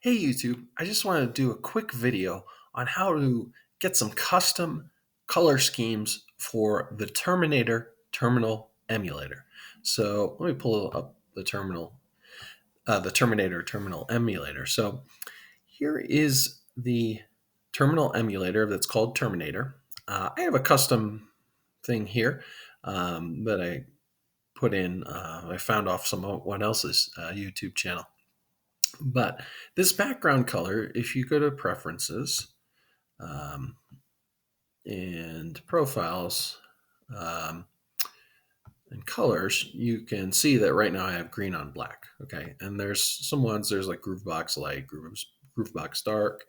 Hey YouTube, I just want to do a quick video on how to get some custom color schemes for the Terminator terminal emulator. So let me pull up the Terminator terminal emulator. So here is the terminal emulator that's called Terminator. I have a custom thing here that I put in. I found off someone else's YouTube channel. But this background color, if you go to preferences um, and profiles um, and colors, you can see that right now I have green on black. Okay. And there's some ones, there's like Groovebox Light, Groovebox Dark,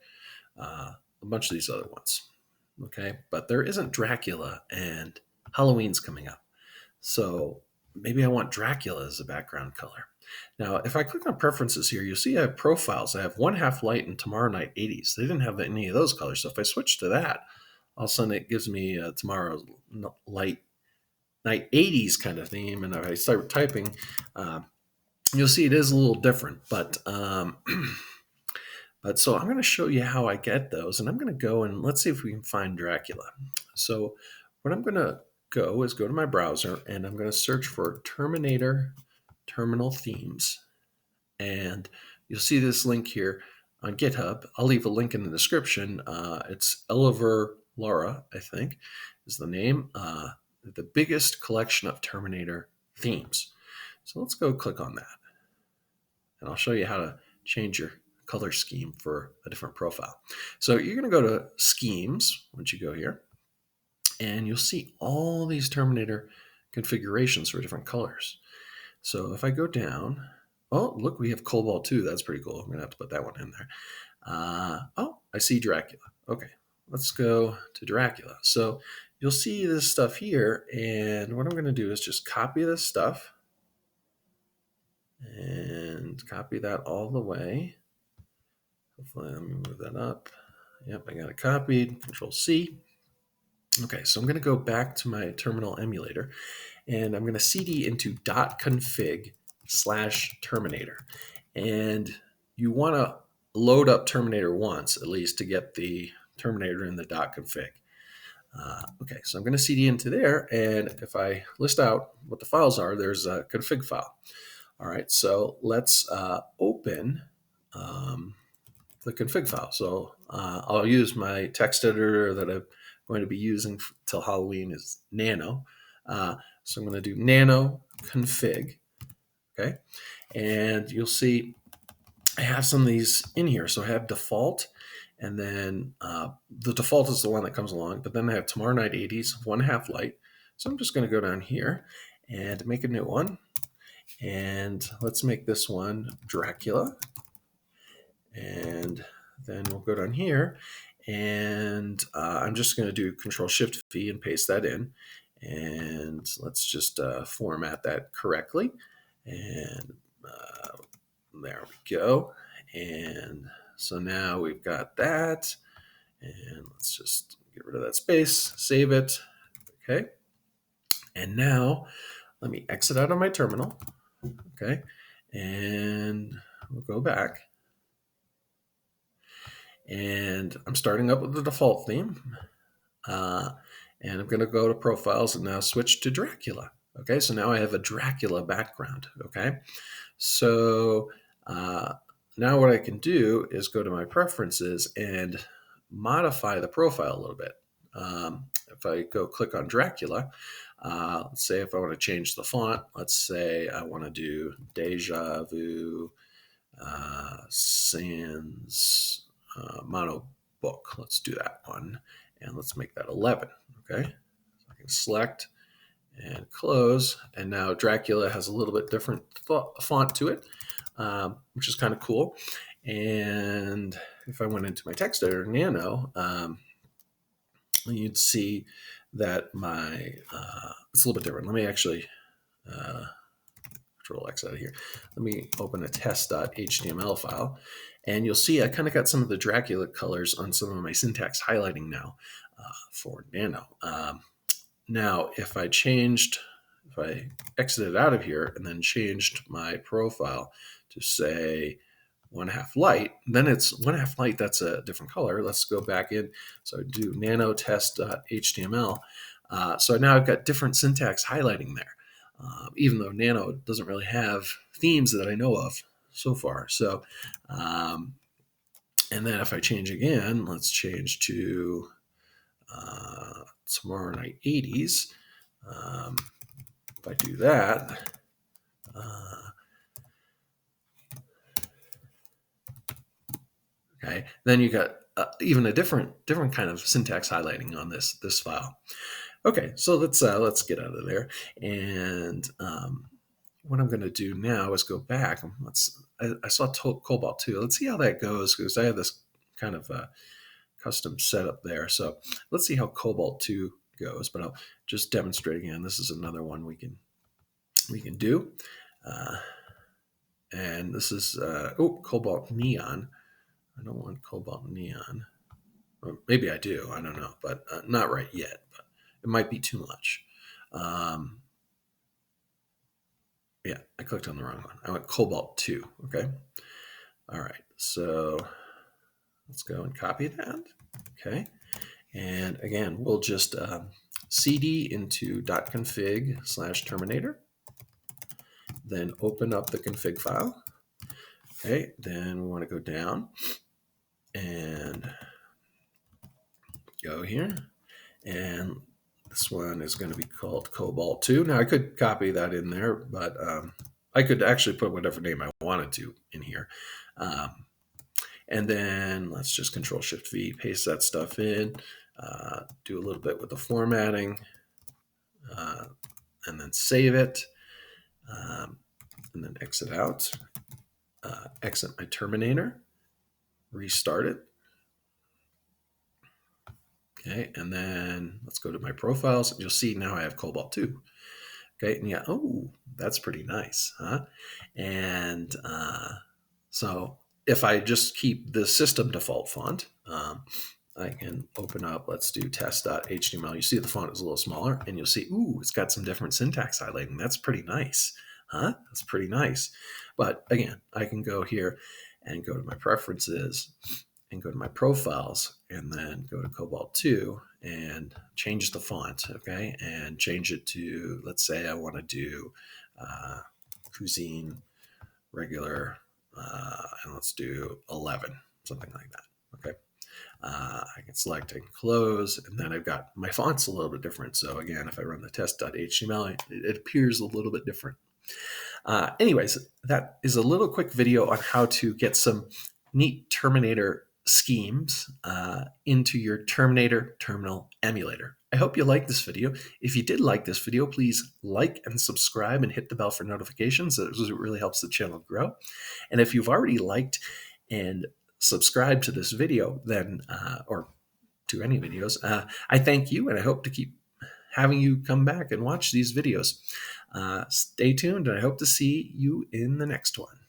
a bunch of these other ones. Okay. But there isn't Dracula, and Halloween's coming up. So maybe I want Dracula as a background color. Now, if I click on preferences here, you'll see I have profiles. I have One Half Light and Tomorrow Night 80s. They didn't have any of those colors. So if I switch to that, all of a sudden it gives me Tomorrow Light Night 80s kind of theme. And if I start typing, you'll see it is a little different. But so I'm going to show you how I get those. And I'm going to go and let's see if we can find Dracula. So what I'm going to go is go to my browser and I'm going to search for Terminator terminal themes. And you'll see this link here on GitHub. I'll leave a link in the description. It's Eliver Laura, I think, is the name. The biggest collection of Terminator themes. So let's go click on that. And I'll show you how to change your color scheme for a different profile. So you're going to go to Schemes once you go here. And you'll see all these Terminator configurations for different colors. So if I go down, oh, look, we have Cobalt 2. That's pretty cool. I'm going to have to put that one in there. Oh, I see Dracula. Okay, let's go to Dracula. So you'll see this stuff here. And what I'm going to do is just copy this stuff and copy that all the way. Hopefully, let me move that up. Yep, I got it copied. Control C. Okay, so I'm going to go back to my terminal emulator and I'm going to cd into .config/Terminator. And you want to load up Terminator once at least to get the Terminator in the .config. Okay, so I'm going to cd into there, and if I list out what the files are, there's a config file. All right, so let's open the config file. So I'll use my text editor that I'm going to be using till Halloween is Nano. So I'm going to do nano config. Okay, and you'll see I have some of these in here. So I have default, and then the default is the one that comes along, but then I have Tomorrow Night 80s, One Half Light. So I'm just going to go down here and make a new one. And let's make this one Dracula. And then we'll go down here and I'm just going to do Control-Shift-V and paste that in. And let's just format that correctly. And there we go. And so now we've got that. And let's just get rid of that space, save it. Okay. And now let me exit out of my terminal. Okay. And we'll go back. And I'm starting up with the default theme. And I'm going to go to profiles and now switch to Dracula. Okay, so now I have a Dracula background. Okay, so now what I can do is go to my preferences and modify the profile a little bit. If I go click on Dracula, let's say if I want to change the font, let's say I want to do Deja Vu Sans Mono Book. Let's do that one. And let's make that 11. Okay. So I can select and close. And now Dracula has a little bit different font to it, which is kind of cool. And if I went into my text editor, Nano, you'd see that my, it's a little bit different. Let me actually, Control X out of here. Let me open a test.html file. And you'll see I kind of got some of the Dracula colors on some of my syntax highlighting now for Nano. Now, if I exited out of here and then changed my profile to say 1/2 light, then it's 1/2 light, that's a different color. Let's go back in. So I do nano test.html. So now I've got different syntax highlighting there, even though nano doesn't really have themes that I know of so far. So, and then if I change again, let's change to Tomorrow Night 80s. If I do that, okay, then you got even a different kind of syntax highlighting on this file. Okay, so let's get out of there. And what I'm going to do now is go back. I saw Cobalt 2. Let's see how that goes, because I have this kind of custom setup there. So let's see how Cobalt 2 goes, but I'll just demonstrate again. This is another one we can do. And this is Cobalt Neon. I don't want Cobalt Neon. Or maybe I do. I don't know, but not right yet. But it might be too much. Yeah, I clicked on the wrong one. I went Cobalt 2. Okay. All right. So let's go and copy that. Okay. And again, we'll just cd into .config/Terminator. Then open up the config file. Okay. Then we want to go down and go here. And this one is going to be called Cobalt 2. Now I could copy that in there, but I could actually put whatever name I wanted to in here. And then let's just Control-Shift-V, paste that stuff in, do a little bit with the formatting, and then save it, and then exit out, exit my Terminator, restart it. Okay, and then let's go to my profiles. You'll see now I have Cobalt 2. Okay, and yeah, oh, that's pretty nice, huh? And so if I just keep the system default font, I can open up, let's do test.html. You see the font is a little smaller, and you'll see, ooh, it's got some different syntax highlighting. That's pretty nice, huh? That's pretty nice. But again, I can go here and go to my preferences and go to my profiles, and then go to Cobalt 2 and change the font, okay? And change it to, let's say I want to do cuisine regular, and let's do 11, something like that, okay? I can select and close, and then I've got my fonts a little bit different. So again, if I run the test.html, it appears a little bit different. Anyways, that is a little quick video on how to get some neat Terminator schemes into your Terminator terminal emulator. I hope you liked this video. If you did like this video, please like and subscribe and hit the bell for notifications. It really helps the channel grow. And if you've already liked and subscribed to this video, then or to any videos, I thank you, and I hope to keep having you come back and watch these videos. Stay tuned, and I hope to see you in the next one.